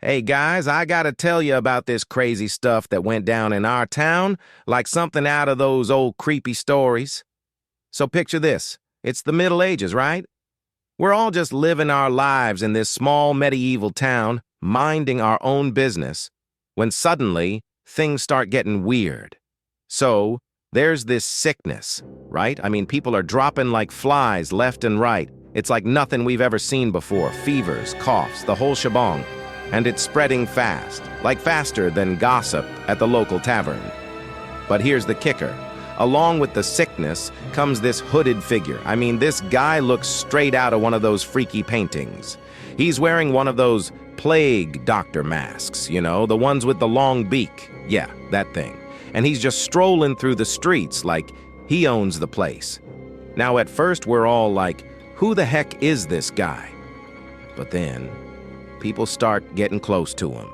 Hey guys, I gotta tell you about this crazy stuff that went down in our town, like something out of those old creepy stories. So picture this. It's the Middle Ages, right? We're all just living our lives in this small medieval town, minding our own business, when suddenly things start getting weird. So, there's this sickness, right? I mean, people are dropping like flies left and right. It's like nothing we've ever seen before. Fevers, coughs, the whole shebang. And it's spreading fast, like faster than gossip at the local tavern. But here's the kicker. Along with the sickness comes this hooded figure. I mean, this guy looks straight out of one of those freaky paintings. He's wearing one of those plague doctor masks, the ones with the long beak. Yeah, that thing. And he's just strolling through the streets like he owns the place. Now, at first, we're all like, who the heck is this guy? But then people start getting close to him,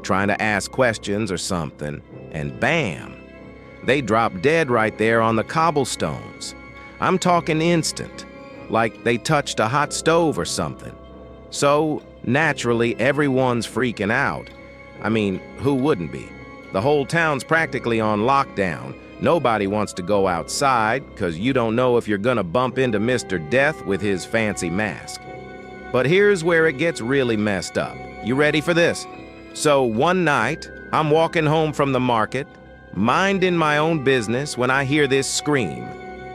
trying to ask questions or something, and bam, they drop dead right there on the cobblestones. I'm talking instant, like they touched a hot stove or something. So, naturally, everyone's freaking out. I mean, who wouldn't be? The whole town's practically on lockdown. Nobody wants to go outside, because you don't know if you're gonna bump into Mr. Death with his fancy mask. But here's where it gets really messed up. You ready for this? So one night, I'm walking home from the market, minding my own business when I hear this scream.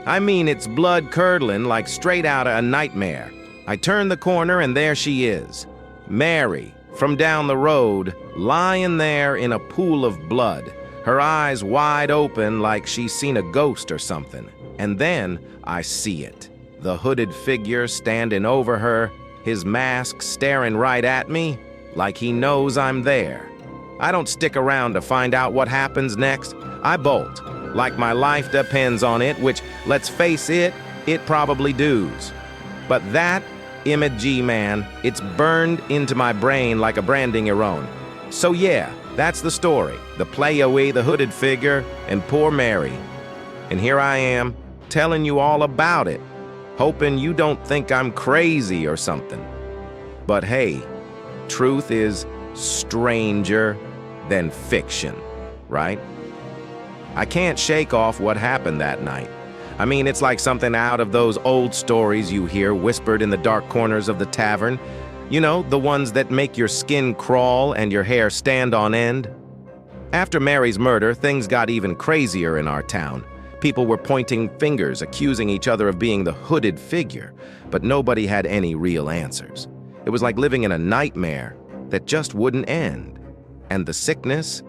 I mean, it's blood-curdling like straight out of a nightmare. I turn the corner and there she is. Mary, from down the road, lying there in a pool of blood, her eyes wide open like she's seen a ghost or something. And then I see it. The hooded figure standing over her, his mask staring right at me, like he knows I'm there. I don't stick around to find out what happens next. I bolt, like my life depends on it, which, let's face it, it probably does. But that image, man, it's burned into my brain like a branding iron. So yeah, that's the story. The play away the hooded figure and poor Mary. And here I am, telling you all about it, hoping you don't think I'm crazy or something. But hey, truth is stranger than fiction, right? I can't shake off what happened that night. I mean, it's like something out of those old stories you hear whispered in the dark corners of the tavern. The ones that make your skin crawl and your hair stand on end. After Mary's murder, things got even crazier in our town. People were pointing fingers, accusing each other of being the hooded figure, but nobody had any real answers. It was like living in a nightmare that just wouldn't end. And the sickness,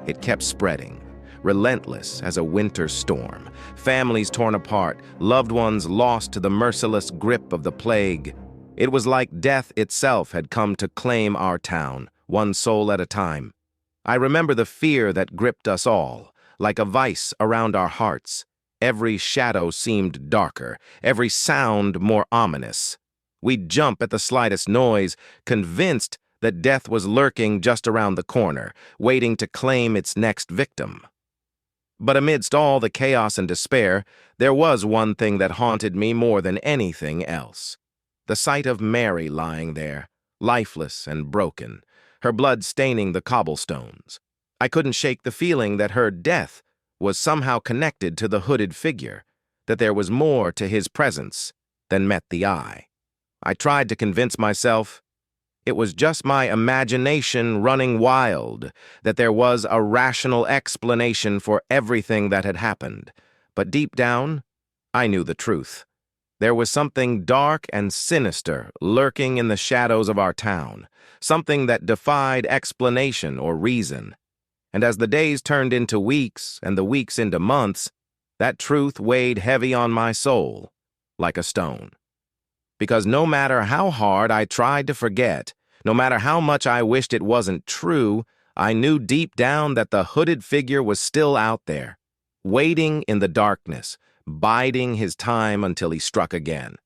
it kept spreading, relentless as a winter storm. Families torn apart, loved ones lost to the merciless grip of the plague. It was like death itself had come to claim our town, one soul at a time. I remember the fear that gripped us all, like a vice around our hearts. Every shadow seemed darker, every sound more ominous. We'd jump at the slightest noise, convinced that death was lurking just around the corner, waiting to claim its next victim. But amidst all the chaos and despair, there was one thing that haunted me more than anything else. The sight of Mary lying there, lifeless and broken, her blood staining the cobblestones. I couldn't shake the feeling that her death was somehow connected to the hooded figure, that there was more to his presence than met the eye. I tried to convince myself it was just my imagination running wild, that there was a rational explanation for everything that had happened. But deep down, I knew the truth. There was something dark and sinister lurking in the shadows of our town, something that defied explanation or reason. And as the days turned into weeks and the weeks into months, that truth weighed heavy on my soul, like a stone. Because no matter how hard I tried to forget, no matter how much I wished it wasn't true, I knew deep down that the hooded figure was still out there, waiting in the darkness, biding his time until he struck again.